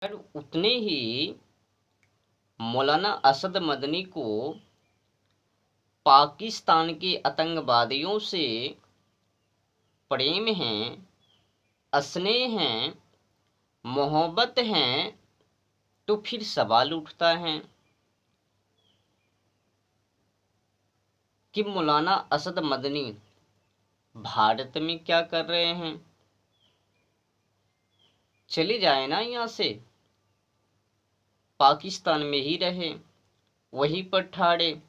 पर उतने ही मौलाना असद मदनी को पाकिस्तान के आतंकवादियों से प्रेम है, स्नेह है, मोहब्बत है। तो फिर सवाल उठता है कि मौलाना असद मदनी भारत में क्या कर रहे हैं? चले जाए ना यहाँ से, पाकिस्तान में ही रहे, वहीं पर ठाड़े।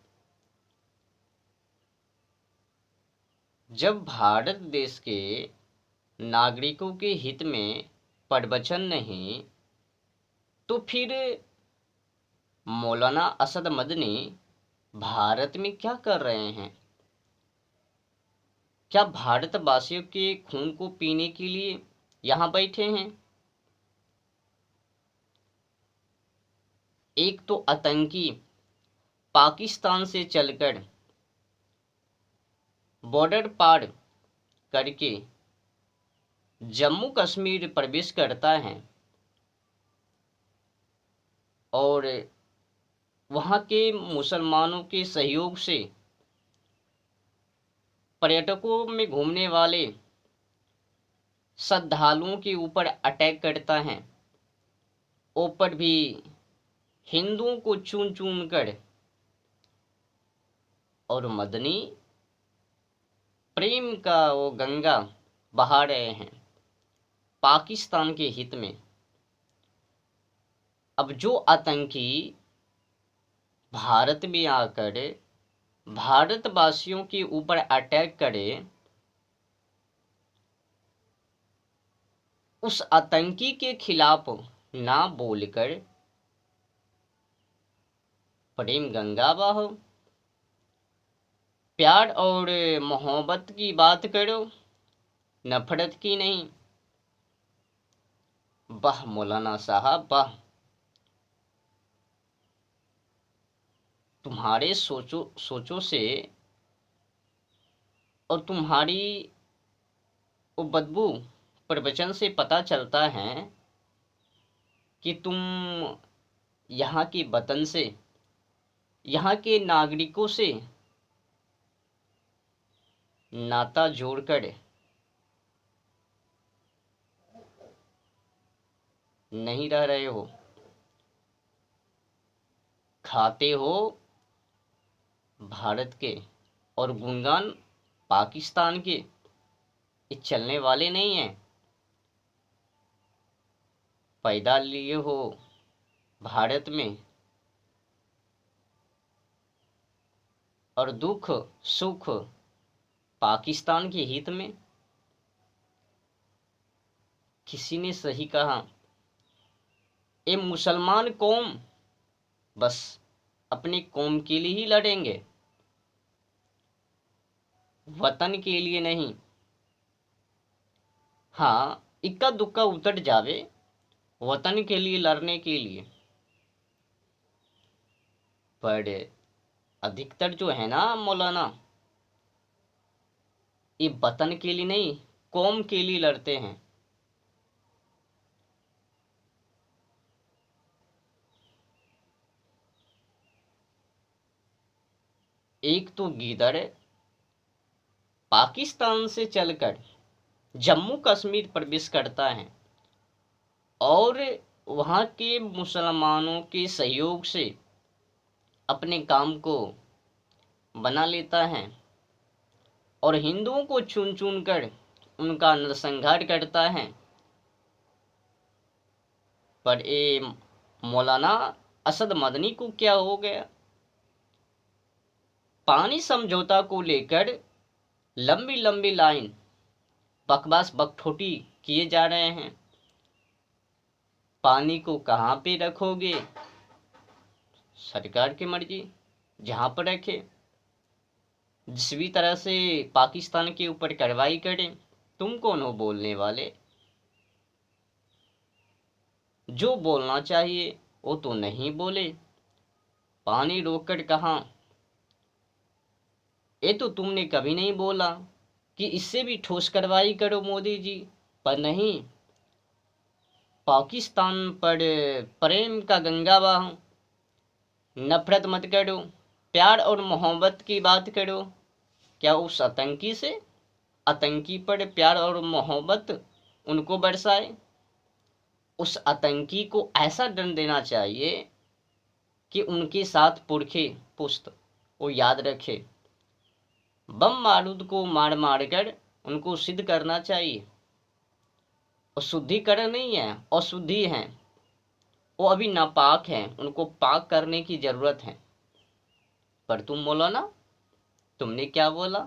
जब भारत देश के नागरिकों के हित में प्रवचन नहीं, तो फिर मौलाना असद मदनी भारत में क्या कर रहे हैं? क्या भारतवासियों के खून को पीने के लिए यहाँ बैठे हैं? एक तो आतंकी पाकिस्तान से चलकर बॉर्डर पार करके जम्मू कश्मीर प्रवेश करता है और वहाँ के मुसलमानों के सहयोग से पर्यटकों में घूमने वाले श्रद्धालुओं के ऊपर अटैक करता है। ऊपर भी हिंदुओं को चुन चुन कर, और मदनी प्रेम का वो गंगा बहा रहे हैं पाकिस्तान के हित में। अब जो आतंकी भारत में आकर भारतवासियों के ऊपर अटैक करे, उस आतंकी के खिलाफ ना बोलकर प्रेम गंगा बहाओ, प्यार और मोहब्बत की बात करो, नफरत की नहीं। वाह मौलाना साहब वाह, तुम्हारे सोचो से और तुम्हारी वो बदबू प्रवचन से पता चलता है कि तुम यहाँ के वतन से, यहाँ के नागरिकों से नाता जोड़कर नहीं रह रहे हो। खाते हो भारत के और गुणगान पाकिस्तान के, ये चलने वाले नहीं हैं। पैदा लिए हो भारत में और दुख सुख पाकिस्तान के हित में। किसी ने सही कहा, ये मुसलमान कौम बस अपनी कौम के लिए ही लड़ेंगे, वतन के लिए नहीं। हाँ, इक्का दुक्का उतर जावे वतन के लिए लड़ने के लिए, पर अधिकतर जो है ना मौलाना, ये वतन के लिए नहीं, कौम के लिए लड़ते हैं। एक तो गीदड़ पाकिस्तान से चलकर जम्मू कश्मीर प्रवेश करता है और वहाँ के मुसलमानों के सहयोग से अपने काम को बना लेता है और हिंदुओं को चुन चुन कर उनका नरसंहार करता है। पर ये मौलाना असद मदनी को क्या हो गया? पानी समझौता को लेकर लंबी लंबी लाइन बकवास बकठोटी किए जा रहे हैं। पानी को कहाँ पे रखोगे? सरकार की मर्जी, जहाँ पर रखे। जिस भी तरह से पाकिस्तान के ऊपर कार्रवाई करें, तुम कौन हो बोलने वाले? जो बोलना चाहिए वो तो नहीं बोले। पानी रोककर कहाँ? ये तो तुमने कभी नहीं बोला कि इससे भी ठोस कार्रवाई करो मोदी जी, पर नहीं, पाकिस्तान पर प्रेम का गंगा बहाओ, नफरत मत करो, प्यार और मोहब्बत की बात करो। क्या उस आतंकी से, आतंकी पर प्यार और मोहब्बत उनको बरसाए। उस आतंकी को ऐसा दंड देना चाहिए कि उनके साथ पुरखे पुस्त वो याद रखे। बम बारूद को मार मार कर उनको सिद्ध करना चाहिए। और शुद्धिकरण नहीं है, अशुद्धि है, वो अभी नापाक हैं, उनको पाक करने की जरूरत है। पर तुम बोलो ना, तुमने क्या बोला?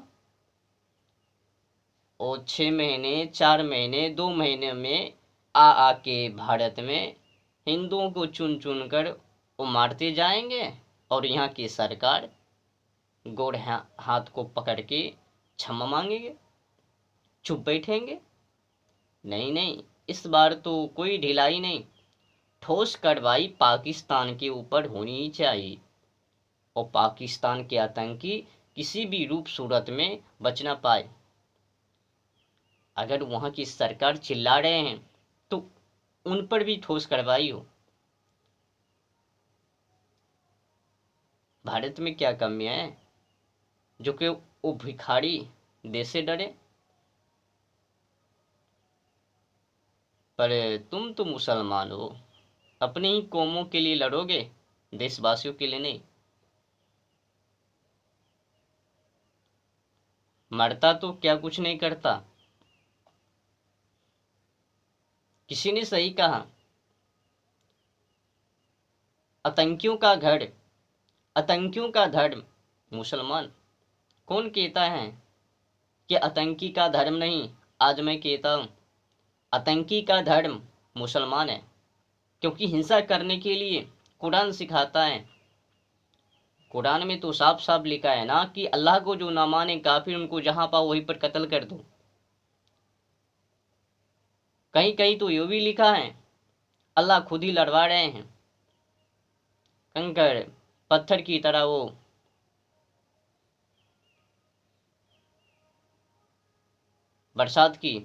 और 6 महीने, 4 महीने, 2 महीने में आके भारत में हिंदुओं को चुन चुन कर वो मारते जाएंगे, और यहाँ की सरकार गोड़ हाथ को पकड़ के क्षमा मांगेंगे, चुप बैठेंगे। नहीं नहीं, इस बार तो कोई ढिलाई नहीं, ठोस कार्रवाई पाकिस्तान के ऊपर होनी चाहिए, और पाकिस्तान के आतंकी किसी भी रूप सूरत में बच ना पाए। अगर वहां की सरकार चिल्ला रहे हैं तो उन पर भी ठोस कार्रवाई हो। भारत में क्या कमियां हैं जो कि वो भिखारी देश से डरे? पर तुम तो मुसलमान हो, अपने ही कौमों के लिए लड़ोगे, देशवासियों के लिए नहीं। मरता तो क्या कुछ नहीं करता। किसी ने सही कहा, आतंकियों का घर, आतंकियों का धर्म मुसलमान। कौन कहता है कि आतंकी का धर्म नहीं? आज मैं कहता हूं, आतंकी का धर्म मुसलमान है, क्योंकि हिंसा करने के लिए कुरान सिखाता है। कुरान में तो साफ साफ लिखा है ना कि अल्लाह को जो ना माने काफिर, उनको जहां पाओ वहीं पर कत्ल कर दो। कहीं कहीं तो ये भी लिखा है अल्लाह खुद ही लड़वा रहे हैं, कंकड़ पत्थर की तरह वो बरसात की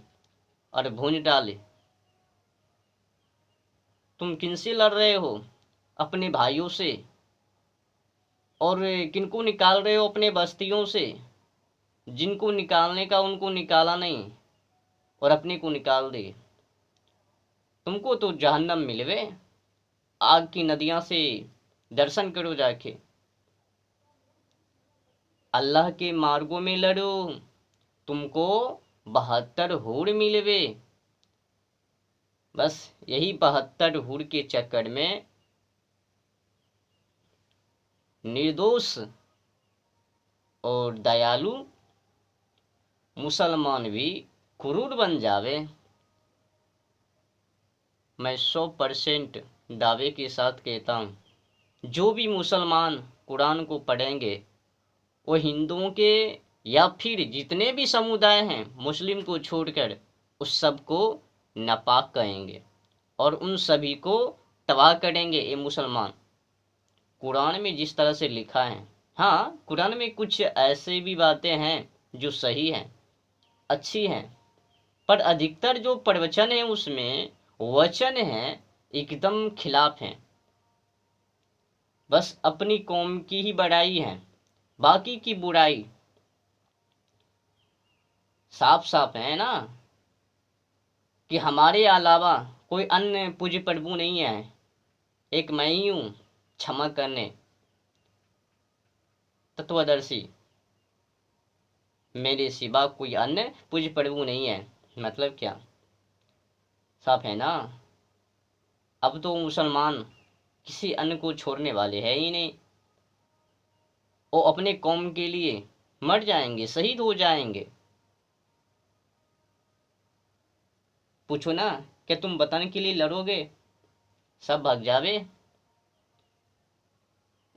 और भूंज डाले। तुम किनसे लड़ रहे हो? अपने भाइयों से। और किनको निकाल रहे हो? अपने बस्तियों से। जिनको निकालने का उनको निकाला नहीं, और अपने को निकाल दे। तुमको तो जहन्नम मिलवे, आग की नदियां से दर्शन करो जाके। अल्लाह के मार्गों में लड़ो, तुमको 72 हूर मिलवे। बस यही 72 हूर के चक्कर में निर्दोष और दयालु मुसलमान भी क्रूर बन जावे। मैं 100% दावे के साथ कहता हूँ, जो भी मुसलमान कुरान को पढ़ेंगे वो हिंदुओं के या फिर जितने भी समुदाय हैं मुस्लिम को छोड़कर उस सब को नापाक कहेंगे, और उन सभी को तबाह करेंगे। ये मुसलमान, कुरान में जिस तरह से लिखा है। हाँ, कुरान में कुछ ऐसे भी बातें हैं जो सही हैं, अच्छी हैं, पर अधिकतर जो प्रवचन है उसमें वचन है एकदम खिलाफ हैं। बस अपनी कौम की ही बड़ाई है, बाकी की बुराई साफ साफ है ना, कि हमारे अलावा कोई अन्य पूज्य प्रभु नहीं है, एक मैं ही हूँ क्षमा करने तत्वदर्शी, मेरे सिवा कोई अन्य पूज्य प्रभु नहीं है। मतलब क्या? साफ है ना। अब तो मुसलमान किसी अन्य को छोड़ने वाले है ही नहीं, वो अपने कौम के लिए मर जाएंगे, शहीद हो जाएंगे। पूछो ना, क्या तुम वतन के लिए लड़ोगे? सब भाग जावे।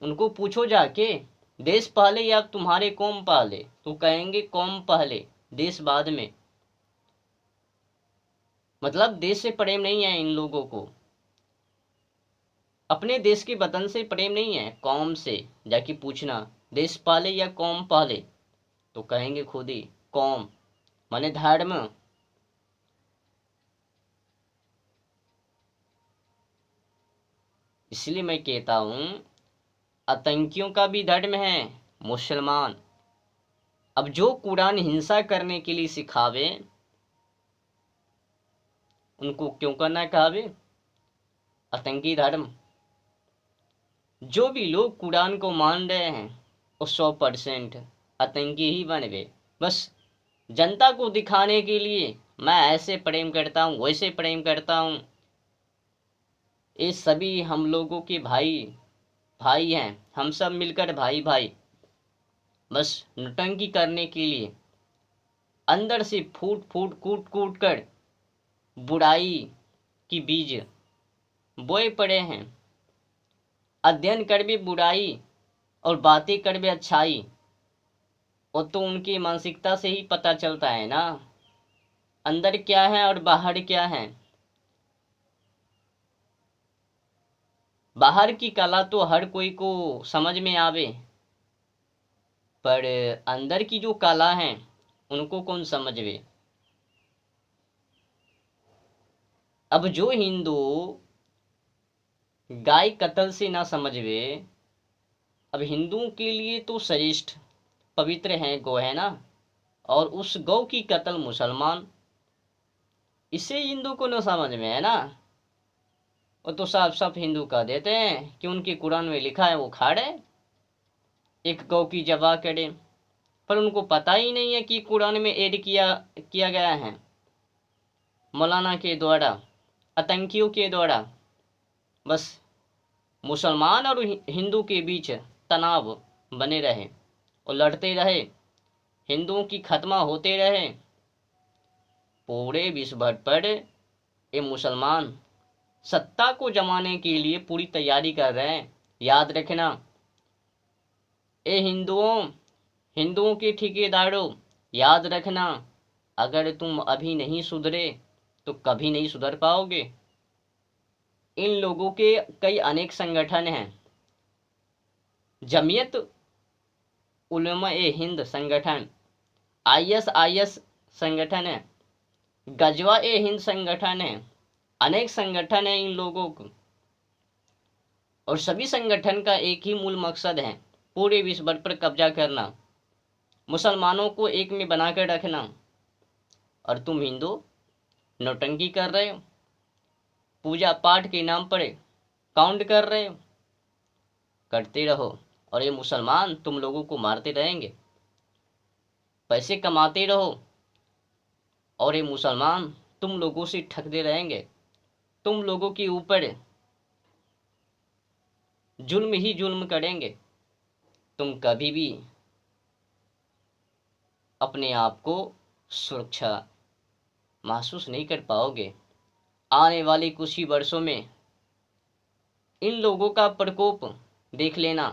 उनको पूछो जाके, देश पहले या तुम्हारे कौम पहले? तो कहेंगे कौम पहले, देश बाद में। मतलब देश से प्रेम नहीं है इन लोगों को, अपने देश के वतन से प्रेम नहीं है, कौम से। जाके पूछना देश पहले या कौम पहले, तो कहेंगे खुद ही कौम, माने धर्म। इसलिए मैं कहता हूँ आतंकियों का भी धर्म है मुसलमान। अब जो कुरान हिंसा करने के लिए सिखावे उनको क्यों करना कहावे आतंकी धर्म। जो भी लोग कुरान को मान रहे हैं वो 100% आतंकी ही बन गए। बस जनता को दिखाने के लिए मैं ऐसे प्रेम करता हूँ वैसे प्रेम करता हूँ। ये सभी हम लोगों के भाई भाई हैं, हम सब मिलकर भाई भाई। बस नौटंकी करने के लिए अंदर से फूट फूट कूट कूट कर बुराई की बीज बोए पड़े हैं। अध्ययन कर भी बुराई और बातें कर भी अच्छाई, वो तो उनकी मानसिकता से ही पता चलता है ना, अंदर क्या है और बाहर क्या है। बाहर की कला तो हर कोई को समझ में आवे, पर अंदर की जो कला है उनको कौन समझवे। अब जो हिंदू गाय कत्ल से ना समझवे, अब हिंदुओं के लिए तो श्रेष्ठ पवित्र है गौ है ना, और उस गौ की कत्ल मुसलमान, इसे हिंदू को न समझ में है ना। वो तो साफ साफ हिंदू कह देते हैं कि उनके कुरान में लिखा है वो खाड़े एक गौ की जबा करे, पर उनको पता ही नहीं है कि कुरान में ऐड किया गया है मौलाना के द्वारा, आतंकियों के द्वारा। बस मुसलमान और हिंदू के बीच तनाव बने रहे और लड़ते रहे, हिंदुओं की खत्मा होते रहे। पूरे विश्व भर पर ये मुसलमान सत्ता को जमाने के लिए पूरी तैयारी कर रहे हैं। याद रखना ए हिंदुओं के ठेकेदारों, याद रखना अगर तुम अभी नहीं सुधरे तो कभी नहीं सुधर पाओगे। इन लोगों के कई अनेक संगठन हैं, जमीयत उलमा ए हिंद संगठन, ISIS संगठन है, गजवा ए हिंद संगठन है, अनेक संगठन है इन लोगों को। और सभी संगठन का एक ही मूल मकसद है पूरे विश्व भर पर कब्जा करना, मुसलमानों को एक में बनाकर रखना। और तुम हिंदू नौटंकी कर रहे हो, पूजा पाठ के नाम पर काउंट कर रहे हो, करते रहो और ये मुसलमान तुम लोगों को मारते रहेंगे। पैसे कमाते रहो और ये मुसलमान तुम लोगों से ठगते रहेंगे, तुम लोगों के ऊपर जुल्म ही जुल्म करेंगे। तुम कभी भी अपने आप को सुरक्षा महसूस नहीं कर पाओगे। आने वाले कुछ ही वर्षों में इन लोगों का प्रकोप देख लेना।